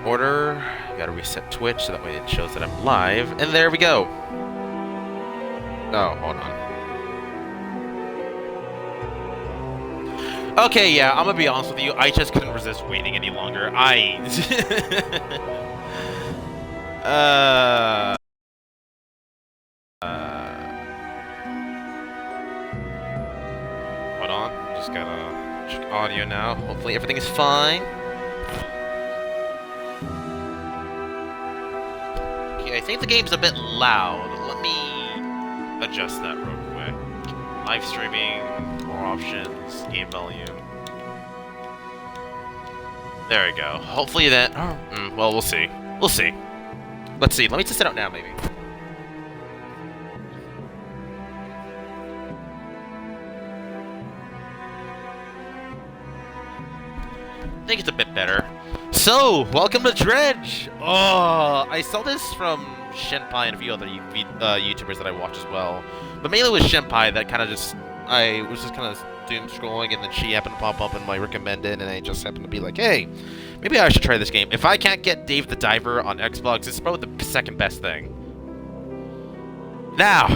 order. Gotta reset Twitch so that way it shows that I'm live. And there we go. Oh, hold on. Okay, yeah, I'm gonna be honest with you. I just couldn't resist waiting any longer. uh... Hold on. Just gotta check audio now. Hopefully everything is fine. Okay, I think the game's a bit loud. Let me adjust that real quick. Live streaming, more options, game volume. There we go. Hopefully that... well, we'll see. We'll see. Let's see. Let me test it out now, maybe. I think it's a bit better. So, welcome to Dredge! Oh, I saw this from Shenpai and a few other YouTubers that I watch as well. But mainly with Shenpai, that kind of just... I was just kind of doom scrolling, and then she happened to pop up in my recommended, and I just happened to be like, hey, maybe I should try this game. If I can't get Dave the Diver on Xbox, it's probably the second best thing. Now,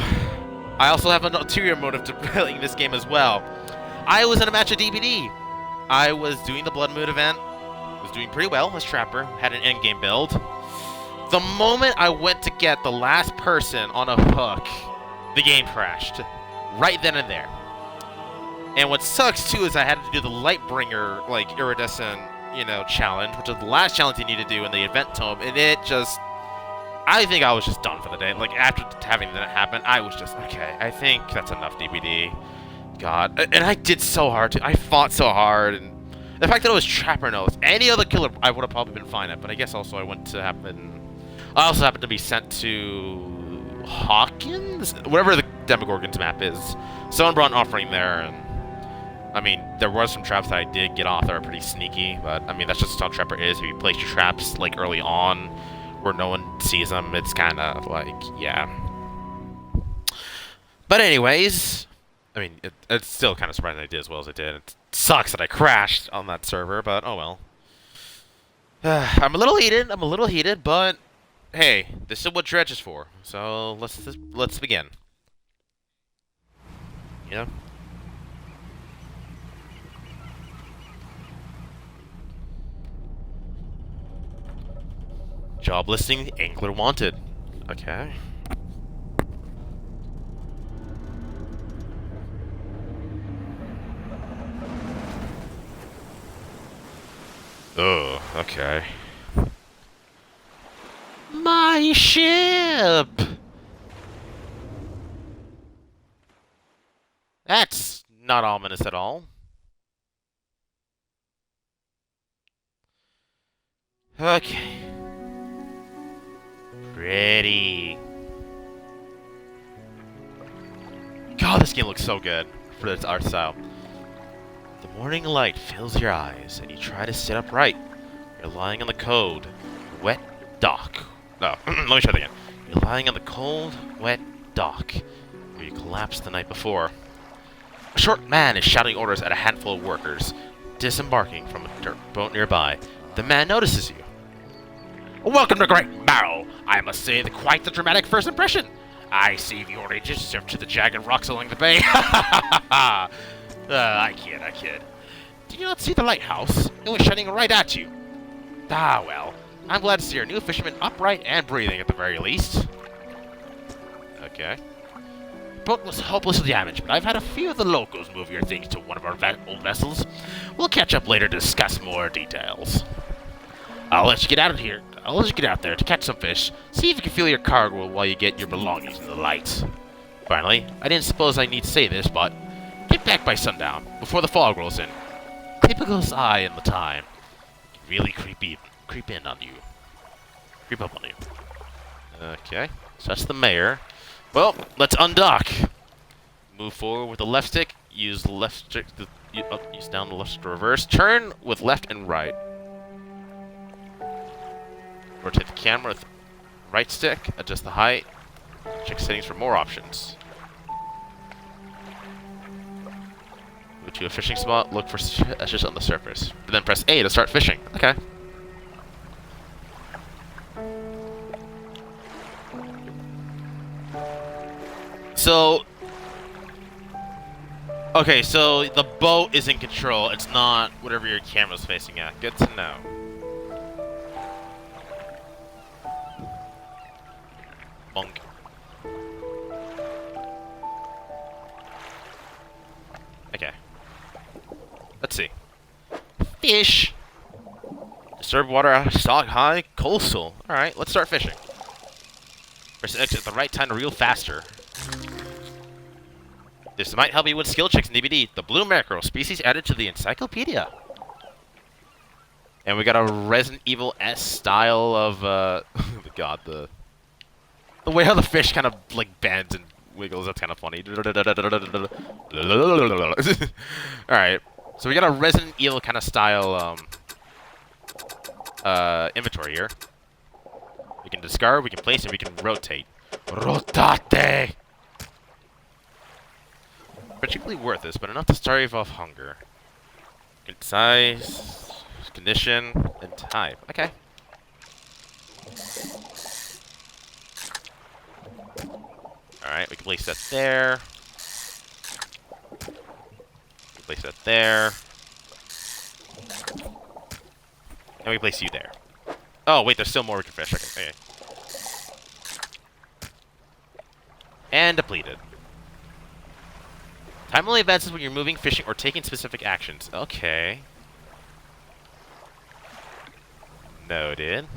I also have an ulterior motive to playing this game as well. I was in a match of DBD. I was doing the Blood Moon event, was doing pretty well as Trapper, had an endgame build. The moment I went to get the last person on a hook, the game crashed. Right then and there. And what sucks too is I had to do the Lightbringer, like, iridescent, you know, challenge, which is the last challenge you need to do in the event tome, and it just... I think I was just done for the day. Like, after having that happen, I was just, okay, I think that's enough DBD. God. And I did so hard, too. I fought so hard, and the fact that it was Trapper knows. Any other killer, I would have probably been fine at, but I guess also I also happened to be sent to Hawkins? Whatever the Demogorgon's map is. Someone brought an offering there, and I mean, there was some traps that I did get off that are pretty sneaky, but I mean, that's just how Trapper is. If you place your traps, like, early on, where no one sees them, it's kind of like, yeah. But anyways, I mean, it's still kind of surprising I did as well as I did. It sucks that I crashed on that server, but oh well. I'm a little heated, but hey, this is what Dredge is for. So let's begin. Yeah. Job listing, Angler wanted. Okay. Oh, okay. My ship! That's not ominous at all. Okay. Ready. God, this game looks so good for its art style. The morning light fills your eyes, and you try to sit upright. You're lying on the cold, wet dock. No, let me try that again. You're lying on the cold, wet dock, where you collapsed the night before. A short man is shouting orders at a handful of workers, disembarking from a dirt boat nearby. The man notices you. Welcome to Great Barrow. I must say quite the dramatic first impression. I see the orange served to the jagged rocks along the bay. I kid. Did you not see the lighthouse? It was shining right at you. Ah, well. I'm glad to see our new fisherman upright and breathing at the very least. Okay. The boat was hopelessly damaged, but I've had a few of the locals move your things to one of our old vessels. We'll catch up later to discuss more details. I'll let you get out of here. I'll let you get out there to catch some fish. See if you can fill your cargo while you get your belongings in the light. Finally, I didn't suppose I need to say this, but get back by sundown, before the fog rolls in. Typical's eye in the time can really creep in on you. Creep up on you. Okay, so that's the mayor. Well, let's undock. Move forward with the left stick. Use the left stick. Use down the left stick to reverse. Turn with left and right. Rotate the camera with right stick. Adjust the height. Check settings for more options. Go to a fishing spot. Look for fishes on the surface. And then press A to start fishing. Okay. So, okay, so the boat is in control. It's not whatever your camera's facing at. Good to know. Bonk. Okay. Let's see. Fish. Disturbed water, stock high, coastal. Alright, let's start fishing. Press X at the right time to reel faster. This might help you with skill checks in DBD. The blue mackerel, species added to the encyclopedia. And we got a Resident Evil S style of, God, the way how the fish kind of, like, bends and wiggles, that's kind of funny. Alright, so we got a Resident Evil kind of style, inventory here. We can discard, we can place, and we can rotate. Rotate! Particularly worth this, but enough to starve off hunger. Size, condition, and type. Okay. Alright, we can place that there. We can place that there. And we place you there. Oh, wait, there's still more we can fish. Okay. And depleted. Time only advances when you're moving, fishing, or taking specific actions. Okay. Noted.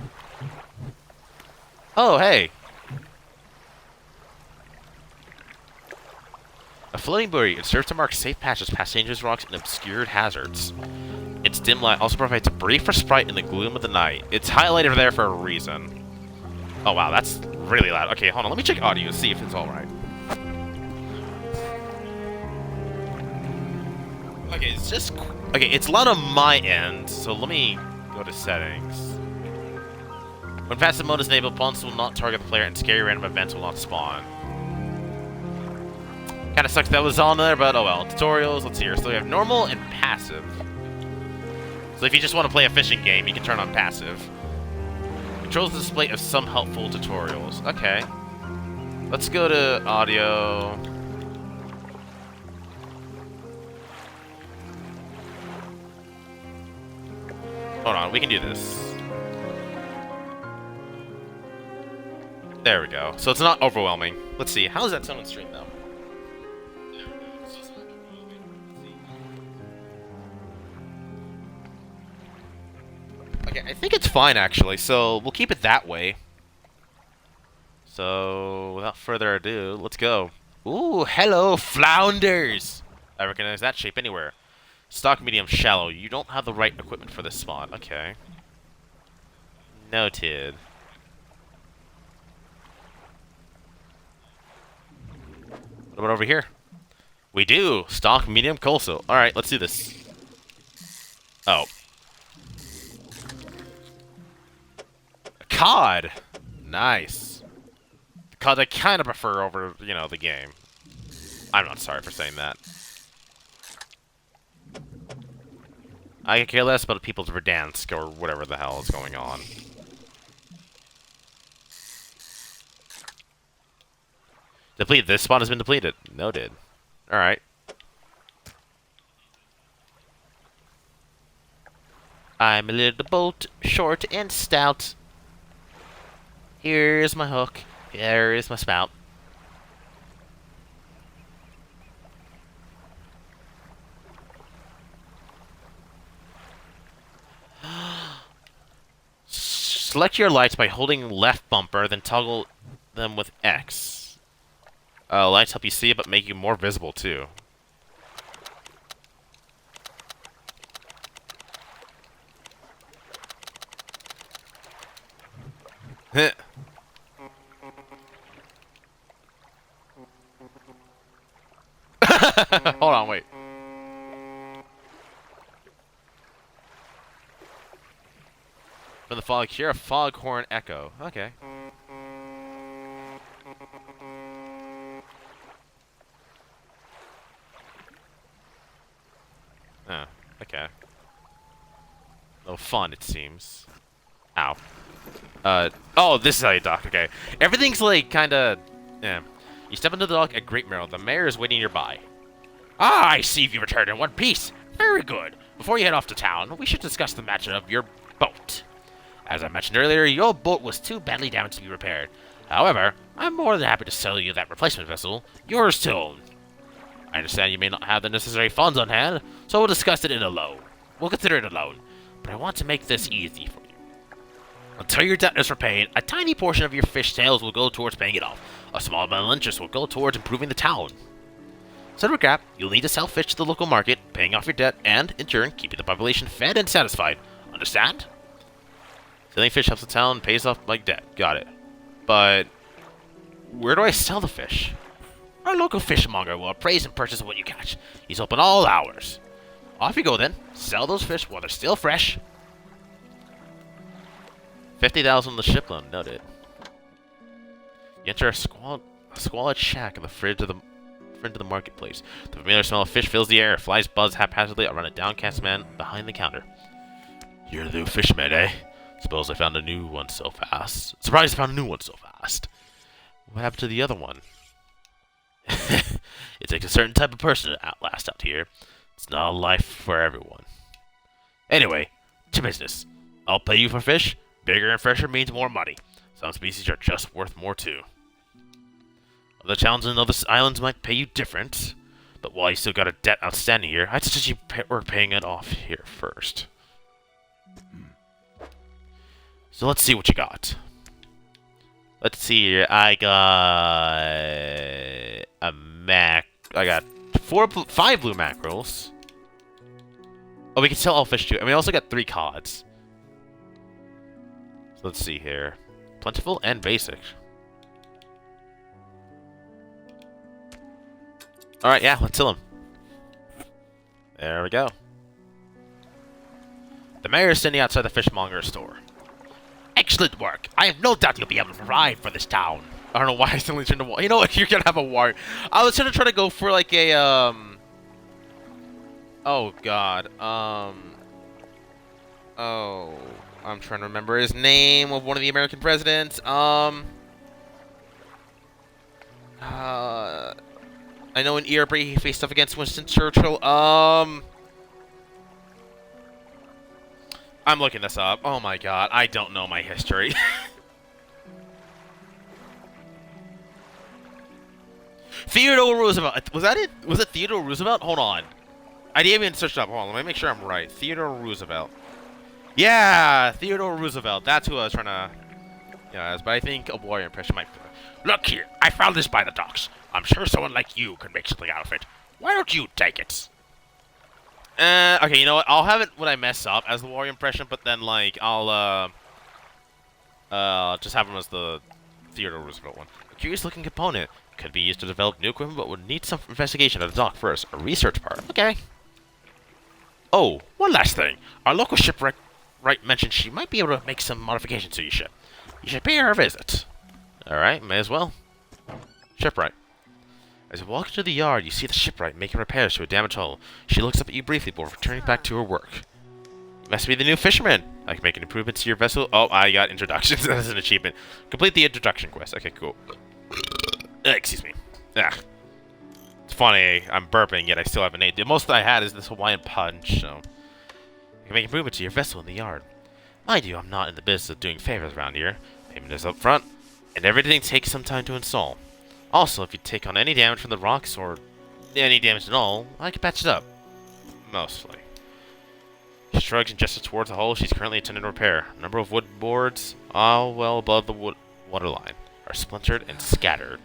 Oh, hey. A floating buoy. It serves to mark safe patches past dangerous rocks and obscured hazards. Its dim light also provides a brief respite in the gloom of the night. It's highlighted there for a reason. Oh, wow, that's really loud. Okay, hold on. Let me check audio and see if it's alright. Okay, it's just... Okay, it's loud on my end, so let me go to settings. When passive mode is enabled, pawns will not target the player and scary random events will not spawn. Kinda sucks that was on there, but oh well. Tutorials, let's see here. So we have normal and passive. So if you just want to play a fishing game, you can turn on passive. Controls the display of some helpful tutorials. Okay. Let's go to audio. Hold on, we can do this. There we go. So it's not overwhelming. Let's see. How does that sound on stream, though? Okay, I think it's fine, actually. So we'll keep it that way. So, without further ado, let's go. Ooh, hello, flounders! I recognize that shape anywhere. Stock medium shallow. You don't have the right equipment for this spot. Okay. Noted. What about over here? We do! Stock medium coastal. Alright, let's do this. Oh. A cod! Nice. The cod I kind of prefer over, you know, the game. I'm not sorry for saying that. I could care less about people's Verdansk or whatever the hell is going on. Deplete. This spot has been depleted. Noted. Alright. I'm a little boat, short and stout. Here's my hook. Here is my spout. Select your lights by holding left bumper, then toggle them with X. Lights help you see, but make you more visible, too. Hold on, wait. From the fog, hear a foghorn echo. Okay. Oh, okay. No fun, it seems. Ow. Oh, this is how you dock. Okay. Everything's like kinda, yeah. You step into the dock at Great Merrill. The mayor is waiting nearby. Ah, I see you returned in one piece. Very good. Before you head off to town, we should discuss the matter of your boat. As I mentioned earlier, your boat was too badly damaged to be repaired. However, I'm more than happy to sell you that replacement vessel, yours to own. I understand you may not have the necessary funds on hand, so we'll discuss it in a loan. We'll consider it a loan, but I want to make this easy for you. Until your debt is repaid, a tiny portion of your fish sales will go towards paying it off. A small amount of interest will go towards improving the town. So to recap, you'll need to sell fish to the local market, paying off your debt, and, in turn, keeping the population fed and satisfied. Understand? Selling fish helps the town, pays off my debt. Got it. But where do I sell the fish? Our local fishmonger will appraise and purchase what you catch. He's open all hours. Off you go then. Sell those fish while they're still fresh. 50,000 on the ship loan. Noted. You enter a squalid shack in the fringe of the marketplace. The familiar smell of fish fills the air. Flies buzz haphazardly around a downcast man behind the counter. You're the new fishman, eh? Suppose I found a new one so fast. Surprised I found a new one so fast. What happened to the other one? It takes a certain type of person to outlast out here. It's not a life for everyone. Anyway, to business. I'll pay you for fish. Bigger and fresher means more money. Some species are just worth more too. Other towns and other islands might pay you different, but while you still got a debt outstanding here, I'd suggest you were paying it off here first. So let's see what you got. Let's see here. I got a I got 5 blue mackerels. Oh, we can sell all fish too. And we also got 3 cods. So let's see here. Plentiful and basic. Alright, yeah, let's sell them. There we go. The mayor is standing outside the fishmonger's store. Excellent work. I have no doubt you'll be able to provide for this town. I don't know why I suddenly turned to war. You know what? You're gonna have a war. I was gonna try to go for like a oh god. Oh, I'm trying to remember his name of one of the American presidents. I know in Europe he faced stuff against Winston Churchill. I'm looking this up. Oh my god, I don't know my history. Theodore Roosevelt. Was that it? Was it Theodore Roosevelt? Hold on. I didn't even search it up. Hold on, let me make sure I'm right. Theodore Roosevelt. Yeah, Theodore Roosevelt. That's who I was trying to... Yeah, but I think a warrior impression might... Look here, I found this by the docks. I'm sure someone like you could make something out of it. Why don't you take it? Okay, you know what? I'll have it when I mess up as the warrior impression, but then, like, I'll just have him as the Theodore Roosevelt one. A curious-looking component. Could be used to develop new equipment, but would need some investigation at the dock first. A research part. Okay. Oh, one last thing. Our local shipwright mentioned she might be able to make some modifications to your ship. You should pay her a visit. Alright, may as well. Shipwright. As you walk into the yard, you see the shipwright making repairs to a damaged hull. She looks up at you briefly before returning back to her work. You must be the new fisherman. I can make an improvement to your vessel. Oh, I got introductions. That's an achievement. Complete the introduction quest. Okay, cool. Excuse me. Ah. It's funny, I'm burping, yet I still haven't ate. The most I had is this Hawaiian punch, so... You can make improvement to your vessel in the yard. Mind you, I'm not in the business of doing favors around here. Payment is up front, and everything takes some time to install. Also, if you take on any damage from the rocks, or any damage at all, I can patch it up. Mostly. She shrugs and gestures towards the hull she's currently attending to repair. A number of wood boards, all well above the waterline, are splintered and scattered.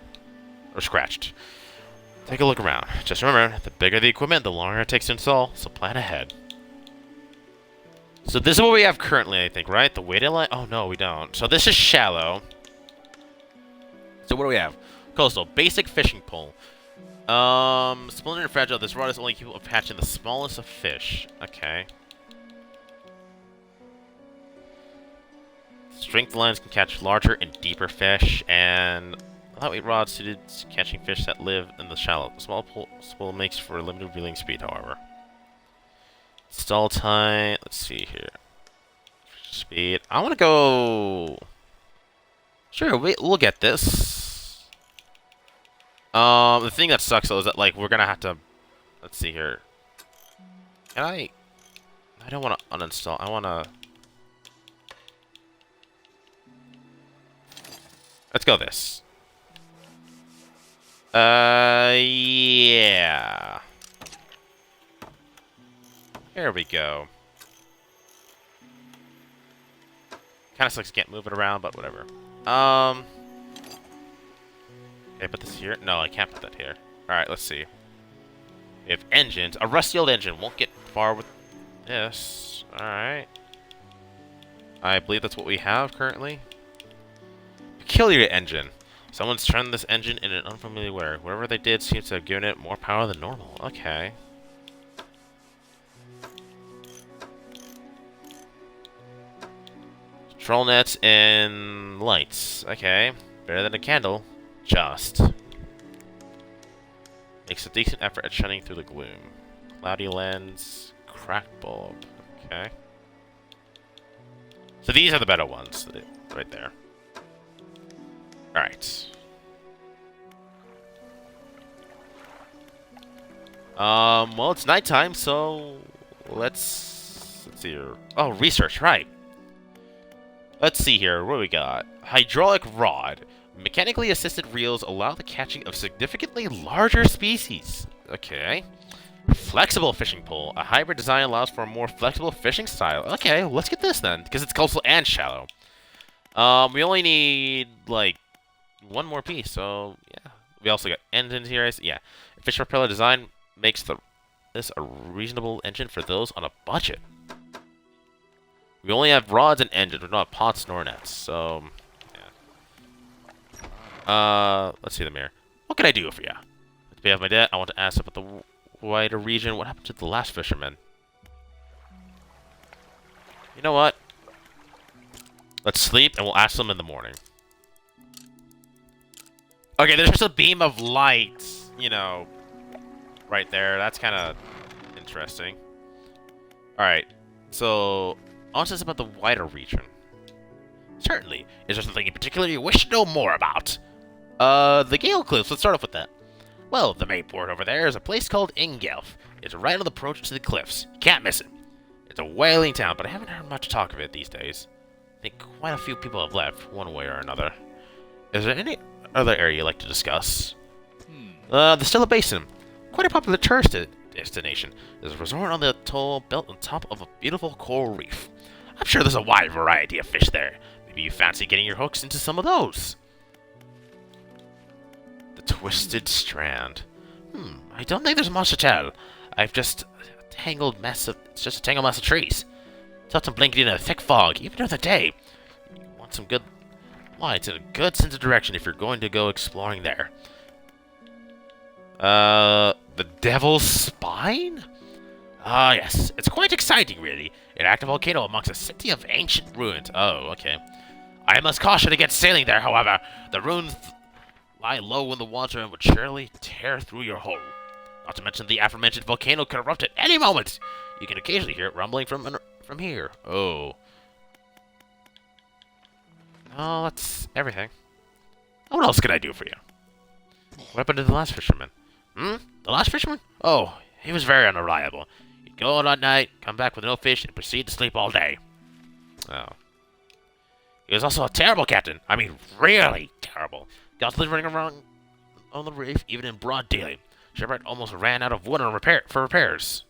Or scratched. Take a look around. Just remember, the bigger the equipment, the longer it takes to install, so plan ahead. So this is what we have currently, I think, right? The weighted line? Oh, no, we don't. So this is shallow. So what do we have? Coastal. Basic fishing pole. Splintered and fragile. This rod is only capable of catching the smallest of fish. Okay. Strength lines can catch larger and deeper fish, and... lightweight rods suited to catching fish that live in the shallow. The small spool makes for limited reeling speed, however. Stall time. Let's see here. Speed. I want to go Sure, we'll get this. The thing that sucks though is that like we're gonna have to. Let's see here. Can I? I don't want to uninstall. I want to. Let's go this. Yeah. Here we go. Kind of sucks, can't move it around, but whatever. Can I put this here? No, I can't put that here. Alright, let's see. We have engines. A rusty old engine. Won't get far with this. Alright. I believe that's what we have currently. Peculiar engine. Someone's turned this engine in an unfamiliar way. Whatever they did seems to have given it more power than normal. Okay. Control nets and lights. Okay. Better than a candle. Just. Makes a decent effort at shining through the gloom. Cloudy lens. Crack bulb. Okay. So these are the better ones. Right there. Alright. Well, it's nighttime, so let's see here. Oh, research, right. Let's see here. What do we got? Hydraulic rod. Mechanically assisted reels allow the catching of significantly larger species. Okay. Flexible fishing pole. A hybrid design allows for a more flexible fishing style. Okay, let's get this then, because it's coastal and shallow. We only need, like, one more piece, so, yeah. We also got engines here. Yeah. Fish propeller design makes this a reasonable engine for those on a budget. We only have rods and engines. We don't have pots nor nets, so, yeah. Let's see the mirror. What can I do for you? To pay off my debt, I want to ask about the wider region. What happened to the last fisherman? You know what? Let's sleep, and we'll ask them in the morning. Okay, there's just a beam of light, you know, right there. That's kind of interesting. Alright, so, ask us about the wider region. Certainly. Is there something in particular you wish to know more about? The Gale Cliffs. Let's start off with that. Well, the main port over there is a place called Ingelf. It's right on the approach to the cliffs. You can't miss it. It's a whaling town, but I haven't heard much talk of it these days. I think quite a few people have left, one way or another. Is there any other area you'd like to discuss? The Stella Basin. Quite a popular tourist destination. There's a resort on the atoll built on top of a beautiful coral reef. I'm sure there's a wide variety of fish there. Maybe you fancy getting your hooks into some of those. The Twisted Strand. I don't think there's much to tell. I've just it's just a tangled mess of trees. It's often blanketed in a thick fog, even during the day. You want some good lights and a good sense of direction if you're going to go exploring there. The Devil's Spine? Ah, yes. It's quite exciting, really. An active volcano amongst a city of ancient ruins. Oh, okay. I must caution against sailing there, however. The ruins lie low in the water and would surely tear through your hull. Not to mention the aforementioned volcano could erupt at any moment. You can occasionally hear it rumbling from here. Oh. Oh, that's everything. What else can I do for you? What happened to the last fisherman? The last fisherman? Oh, he was very unreliable. He'd go out at night, come back with no fish, and proceed to sleep all day. Oh. He was also a terrible captain. I mean, really terrible. Got running around on the reef, even in broad daylight. Shipwright almost ran out of wood for repairs.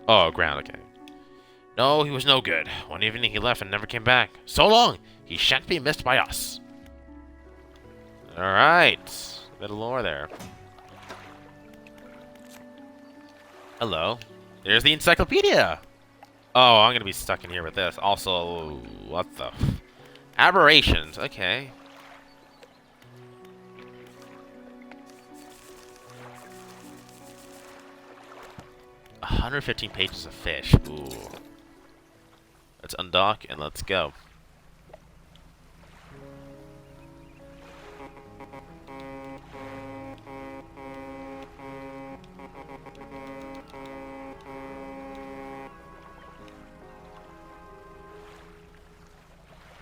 Oh, ground, okay. No, he was no good. One evening he left and never came back. So long! He shan't be missed by us. Alright. Bit of lore there. Hello. There's the encyclopedia! Oh, I'm gonna be stuck in here with this. Also, what the... Aberrations, okay. $115 pages of fish. Ooh. Let's undock and let's go.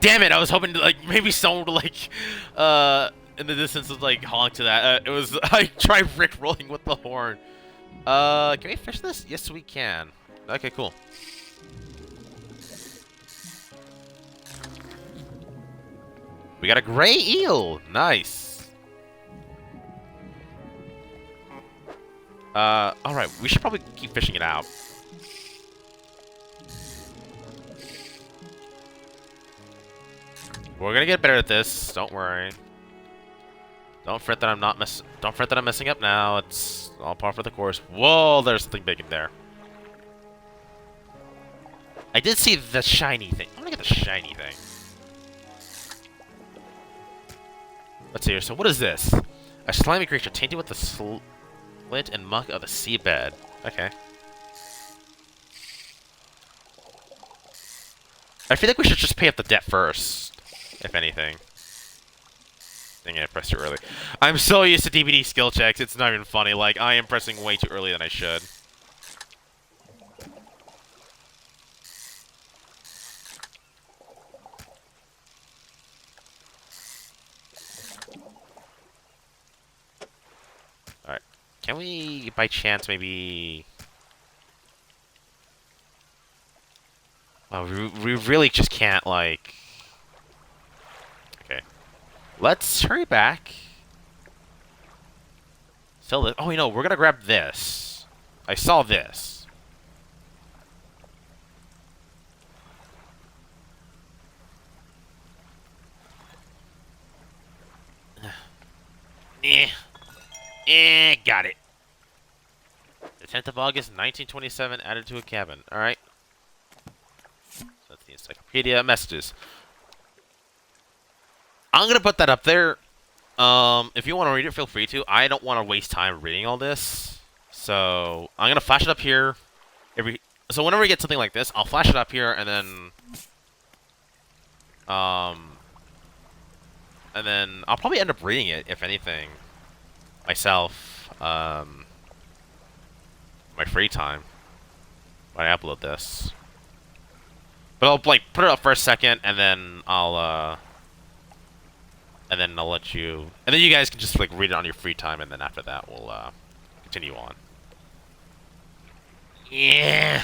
Damn it! I was hoping to, like, maybe someone would, like, in the distance was, like, honk to that. It was, I tried Rick rolling with the horn. Can we fish this? Yes, we can. Okay, cool. We got a gray eel! Nice. Alright, we should probably keep fishing it out. We're gonna get better at this. Don't worry. Don't fret that I'm not Don't fret that I'm messing up now. It's all par for the course. Whoa, there's something big in there. I did see the shiny thing. I'm gonna get the shiny thing. Let's see here. So what is this? A slimy creature tainted with the slit and muck of the seabed. Okay. I feel like we should just pay up the debt first, if anything. Dang it, I pressed too early. I'm so used to DVD skill checks, it's not even funny. Like, I am pressing way too early than I should. Alright. Can we, by chance, maybe... Oh, we really just can't, like... Okay. Let's hurry back. Sell this. Oh, you know, we're gonna grab this. I saw this. Got it. The 10th of August, 1927, added to a cabin. Alright. So that's the encyclopedia. Messages. I'm gonna put that up there. If you want to read it, feel free to. I don't want to waste time reading all this. So, I'm gonna flash it up here. So whenever we get something like this, I'll flash it up here, and then... And then I'll probably end up reading it, if anything, myself, my free time, when I upload this. But I'll, like, put it up for a second, and then I'll let you... And then you guys can just, like, read it on your free time, and then after that, we'll, continue on. Yeah!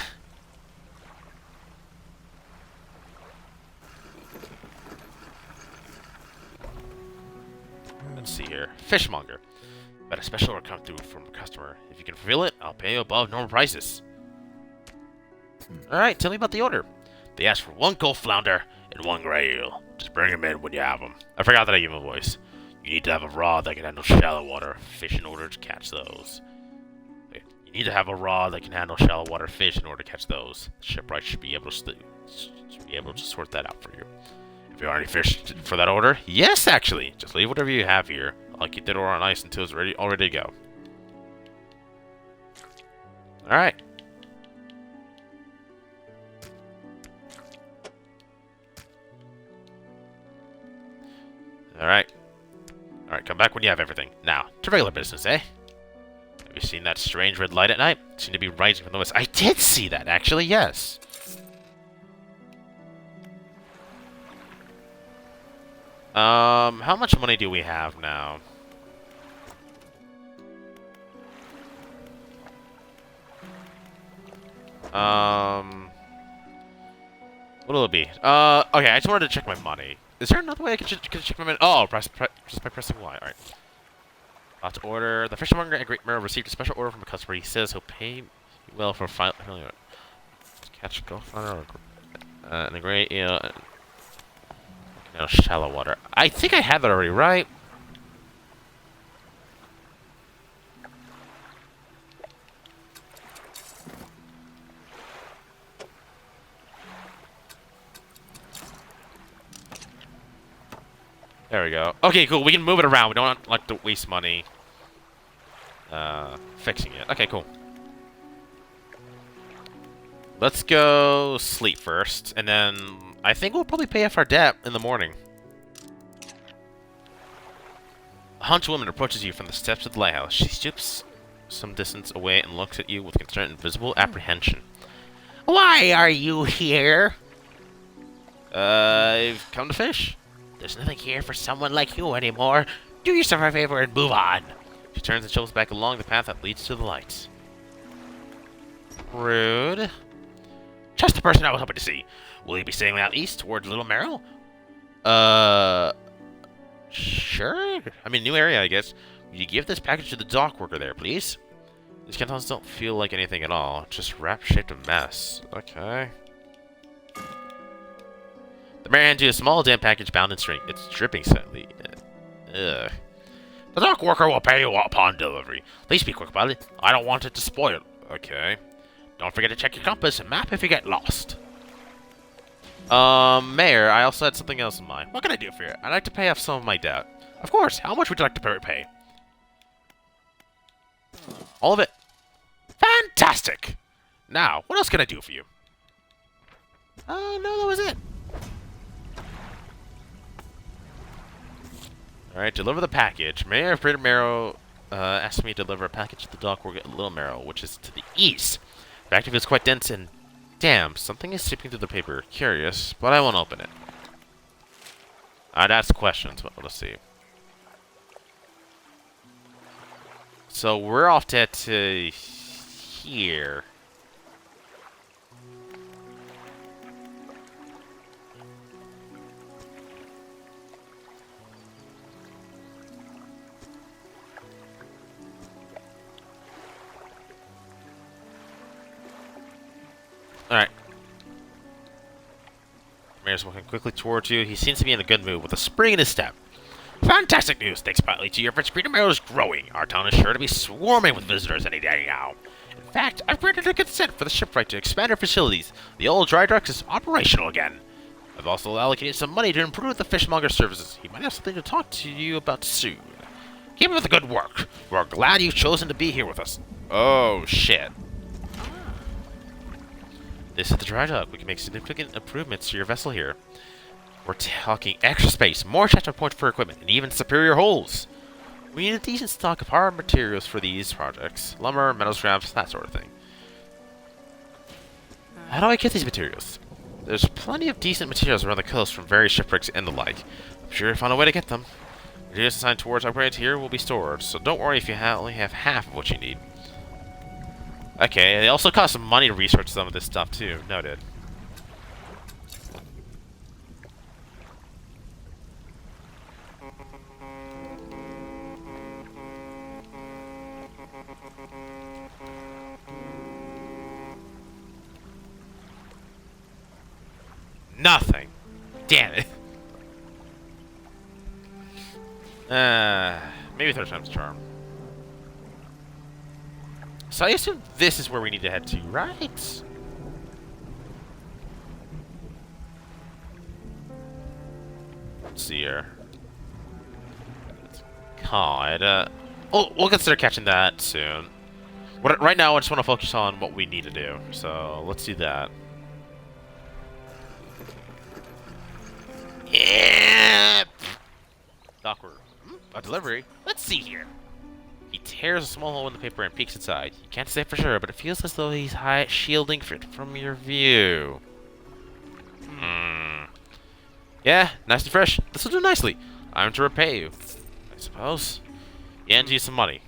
Let's see here. Fishmonger. Got a special order come through from a customer. If you can fulfill it, I'll pay you above normal prices. Alright, tell me about the order. They asked for 1 gold flounder and 1 gray eel. Just bring them in when you have them. I forgot that I gave him a voice. You need to have a rod that can handle shallow water fish in order to catch those. Okay. You need to have a rod that can handle shallow water fish in order to catch those. The shipwright should be able to sort that out for you. If you already fished for that order? Yes, actually. Just leave whatever you have here. I'll keep that order on ice until it's all ready to go. Alright. Alright. Alright, come back when you have everything. Now, to regular business, eh? Have you seen that strange red light at night? It seemed to be rising from the west. I did see that, actually, yes. How much money do we have now? What'll it be? Okay, I just wanted to check my money. Is there another way I can check my money? Oh, just by pressing Y. Alright. About to order. The fishmonger at Great Mirror received a special order from a customer. He says he'll pay well for catch a gold flounder and a gray eel. No, shallow water. I think I have that already, right? There we go. Okay, cool. We can move it around. We don't like to waste money fixing it. Okay, cool. Let's go sleep first, and then I think we'll probably pay off our debt in the morning. A hunched woman approaches you from the steps of the lighthouse. She stoops some distance away and looks at you with concern and visible apprehension. Why are you here? I've come to fish. There's nothing here for someone like you anymore. Do yourself a favor and move on. She turns and shuffles back along the path that leads to the lights. Rude. Just the person I was hoping to see. Will you be sailing out east towards Little Merrill? Sure. I mean, new area, I guess. Will you give this package to the dock worker there, please? These cantons don't feel like anything at all. Just wrap-shaped a mess. Okay. The mayor hands you a small damp package bound in string. It's dripping slightly. Ugh. The dock worker will pay you upon delivery. Please be quick about it. I don't want it to spoil. Okay. Don't forget to check your compass and map if you get lost. Mayor, I also had something else in mind. What can I do for you? I'd like to pay off some of my debt. Of course. How much would you like to pay? All of it. Fantastic! Now, what else can I do for you? Oh, no, that was it. Alright, deliver the package. Mayor of Greater Marrow asked me to deliver a package to the dock worker at Little Marrow, which is to the east. The active is quite dense and... Damn, something is seeping through the paper. Curious, but I won't open it. I'd ask questions, but let's see. So we're off to here. Alright. Mayor's walking quickly towards you. He seems to be in a good mood with a spring in his step. Fantastic news! Thanks partly to your efforts, Greater Marrow is growing. Our town is sure to be swarming with visitors any day now. In fact, I've granted a consent for the shipwright to expand our facilities. The old dry dock is operational again. I've also allocated some money to improve the fishmonger's services. He might have something to talk to you about soon. Keep up the good work. We're glad you've chosen to be here with us. Oh, shit. This is the dry dock. We can make significant improvements to your vessel here. We're talking extra space, more attachment points for equipment, and even superior holes. We need a decent stock of hard materials for these projects. Lumber, metal scraps, that sort of thing. How do I get these materials? There's plenty of decent materials around the coast from various shipwrecks and the like. I'm sure you'll find a way to get them. Materials assigned towards upgrades here will be stored, so don't worry if you only have half of what you need. Okay, it also costs some money to research some of this stuff too. Noted. Nothing. Damn it. Maybe third time's a charm. So I assume this is where we need to head to, right? Let's see here. God, we'll consider catching that soon. Right now, I just want to focus on what we need to do. So let's do that. Yeah. Awkward. A delivery. Let's see here. He tears a small hole in the paper and peeks inside. You can't say for sure, but it feels as though he's shielding it from your view. Yeah, nice and fresh. This will do nicely. I'm to repay you, I suppose. He hands you some money.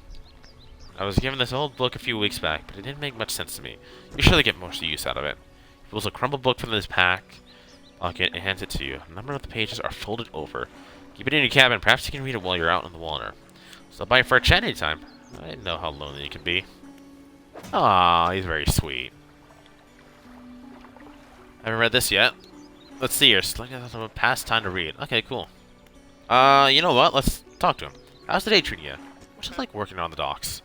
I was given this old book a few weeks back, but it didn't make much sense to me. You surely get most use out of it. He pulls a crumpled book from this pack pocket and hands it to you. A number of the pages are folded over. Keep it in your cabin. Perhaps you can read it while you're out in the water. Stop by for a chat anytime. I didn't know how lonely you can be. Aw, he's very sweet. Haven't read this yet. Let's see here. Select a past time to read. Okay, cool. You know what? Let's talk to him. How's the day treating you? What's it like working on the docks?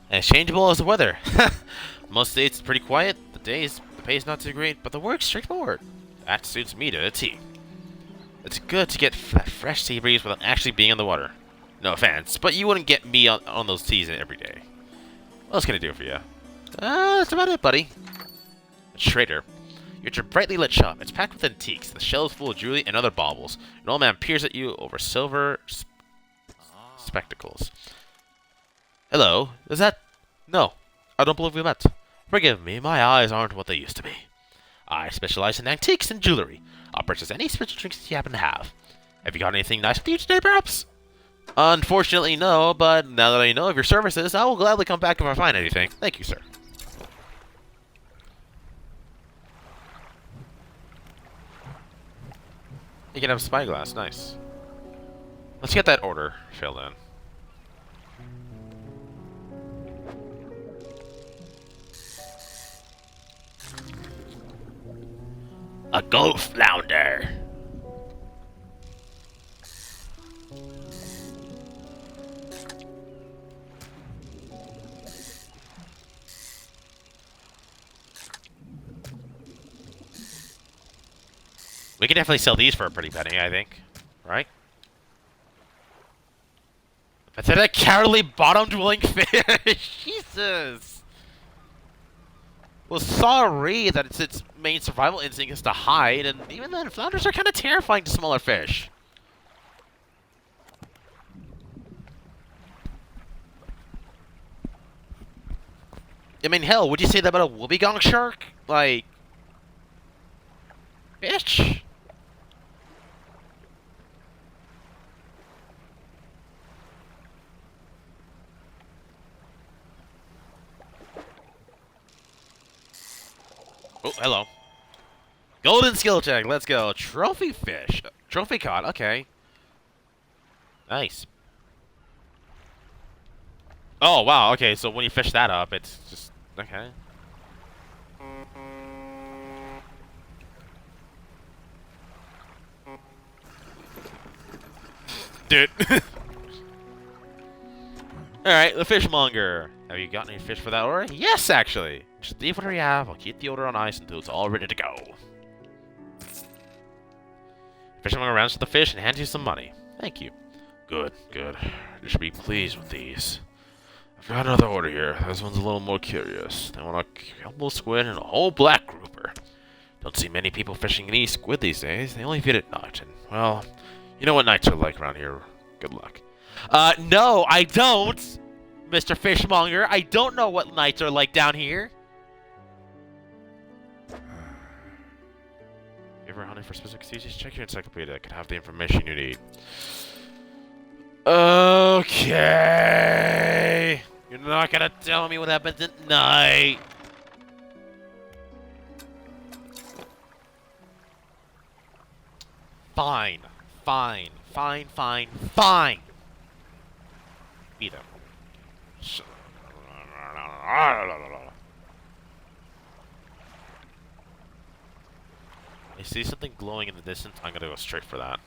As changeable as the weather. Most days it's pretty quiet. The pay's not too great, but the work's straightforward. That suits me to a T. It's good to get that fresh sea breeze without actually being on the water. No offense, but you wouldn't get me on those teas every day. What else can I do for you? That's about it, buddy. A trader. You're at your brightly lit shop. It's packed with antiques. The shelves full of jewelry and other baubles. An old man peers at you over silver spectacles. Hello, is that... No, I don't believe we met. Forgive me, my eyes aren't what they used to be. I specialize in antiques and jewelry. I'll purchase any special drinks you happen to have. Have you got anything nice with you today, perhaps? Unfortunately, no, but now that I know of your services, I will gladly come back if I find anything. Thank you, sir. You can have a spyglass, nice. Let's get that order filled in. A gold flounder. We can definitely sell these for a pretty penny, I think. Right? Pathetic, cowardly, bottom-dwelling fish! Jesus! Well, sorry that its main survival instinct is to hide, and even then, flounders are kind of terrifying to smaller fish. I mean, hell, would you say that about a wobbegong shark? Like... Bitch! Oh, hello. Golden skill check, let's go. Trophy fish. Trophy caught, okay. Nice. Oh, wow, okay, so when you fish that up, it's just... Okay. Dude. Alright, the fishmonger. Have you gotten any fish for that order? Yes, actually. Just leave whatever you have. I'll keep the order on ice until it's all ready to go. Fishmonger rounds to the fish and hands you some money. Thank you. Good, good. You should be pleased with these. I've got another order here. This one's a little more curious. They want a elbow squid and a whole black grouper. Don't see many people fishing any squid these days. They only feed at night. And, well, you know what nights are like around here. Good luck. No, I don't, Mr. Fishmonger. I don't know what nights are like down here. You ever hunting for specific species? Check your encyclopedia. It could have the information you need. Okay. You're not gonna tell me what happens at night. Fine. Fine. Fine, fine, fine. Beat him. I see something glowing in the distance. I'm gonna go straight for that.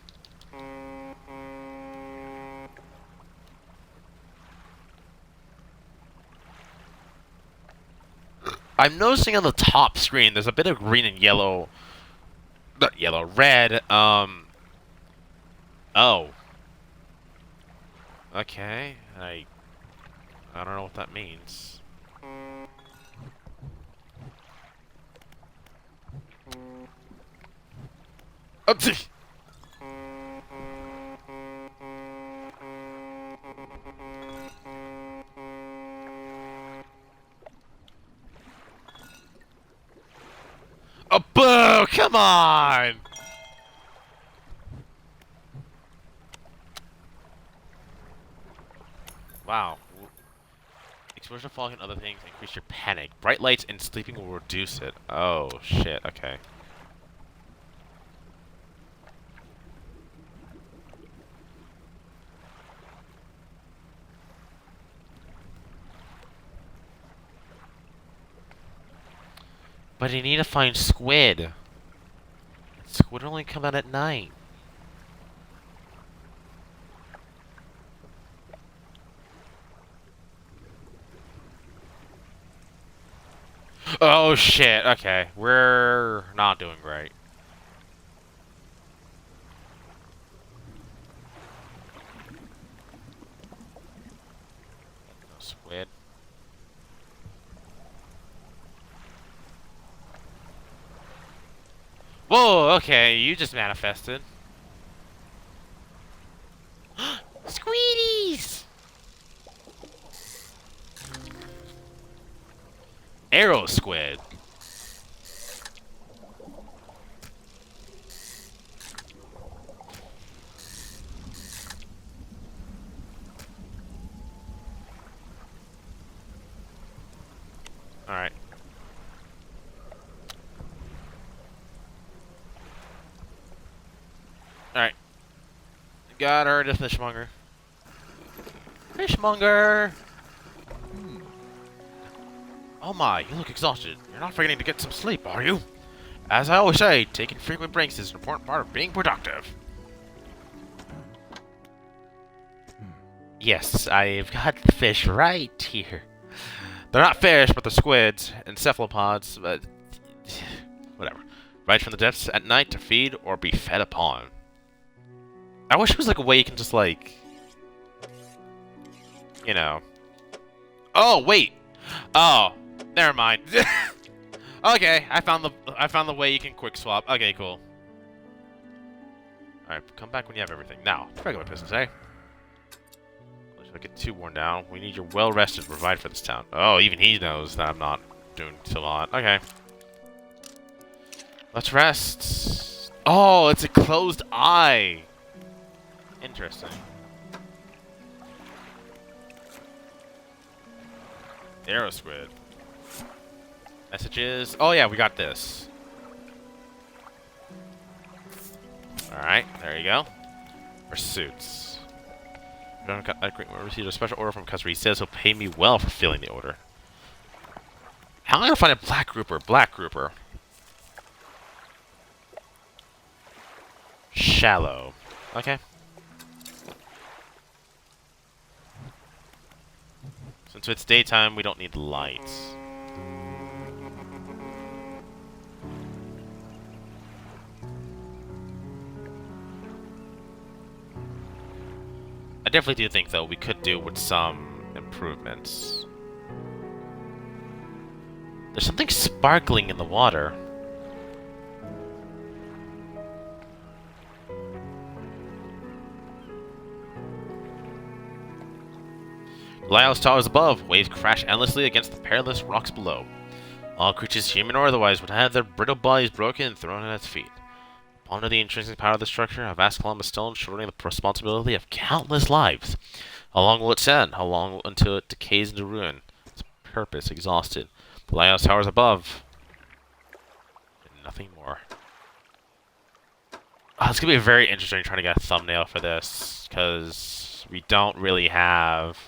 I'm noticing on the top screen there's a bit of green and yellow. Not yellow, red. Oh. Okay. I don't know what that means. Oh, oh, boo! Come on! Wow. Exposure to fog and other things increase your panic. Bright lights and sleeping will reduce it. Oh, shit. Okay. But you need to find squid. Squid only come out at night. Oh shit, okay. We're not doing great. No squid. Whoa, okay, you just manifested. Squeedies! Arrow squid. Alright. Got her, the fishmonger. Fishmonger! Oh my, you look exhausted. You're not forgetting to get some sleep, are you? As I always say, taking frequent breaks is an important part of being productive. Yes, I've got the fish right here. They're not fish, but they're squids and cephalopods, but whatever. Right from the depths at night to feed or be fed upon. I wish it was like a way you can just like, you know. Oh wait. Oh, never mind. Okay, I found the way you can quick swap. Okay, cool. All right, come back when you have everything. Now, regular business, eh? Let's get too worn down. We need your well-rested to provide for this town. Oh, even he knows that I'm not doing so lot. Okay. Let's rest. Oh, it's a closed eye. Interesting. Arrow squid. Messages. Oh yeah, we got this. Alright, there you go. Pursuits. I received a special order from a customer. He says he'll pay me well for filling the order. How am I gonna find a black grouper? Black grouper. Shallow. Okay. Since it's daytime, we don't need lights. I definitely do think, though, we could do with some improvements. There's something sparkling in the water. Lighthouse towers above, waves crash endlessly against the perilous rocks below. All creatures, human or otherwise, would have their brittle bodies broken and thrown at its feet. Ponder the intrinsic power of the structure, a vast column of stone shouldering the responsibility of countless lives. How long will it stand? How long until it decays into ruin? Its purpose exhausted. The lighthouse towers above. And nothing more. Oh, it's going to be very interesting trying to get a thumbnail for this, because we don't really have...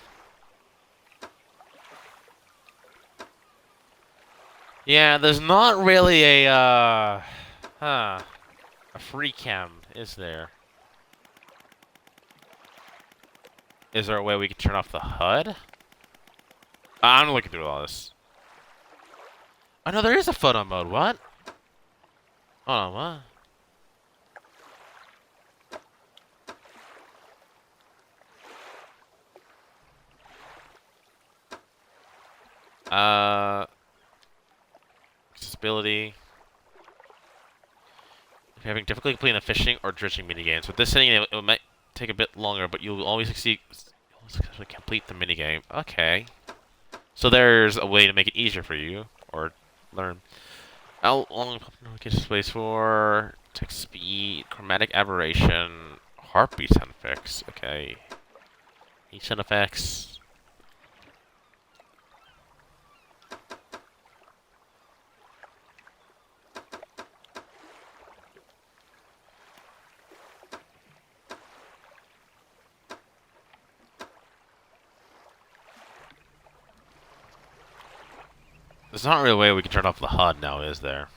Yeah, there's not really a free cam, is there? Is there a way we can turn off the HUD? I'm looking through all this. Oh no, there is a photo mode, what? Hold on, what? Accessibility. If you're having difficulty completing the fishing or dredging minigames, with this setting it might take a bit longer, but you'll always succeedly complete the minigame. Okay. So there's a way to make it easier for you, or learn. How long notification space for text speed, chromatic aberration, heartbeat sound effects. Okay. Each sound effects. There's not really a way we can turn off the HUD now, is there?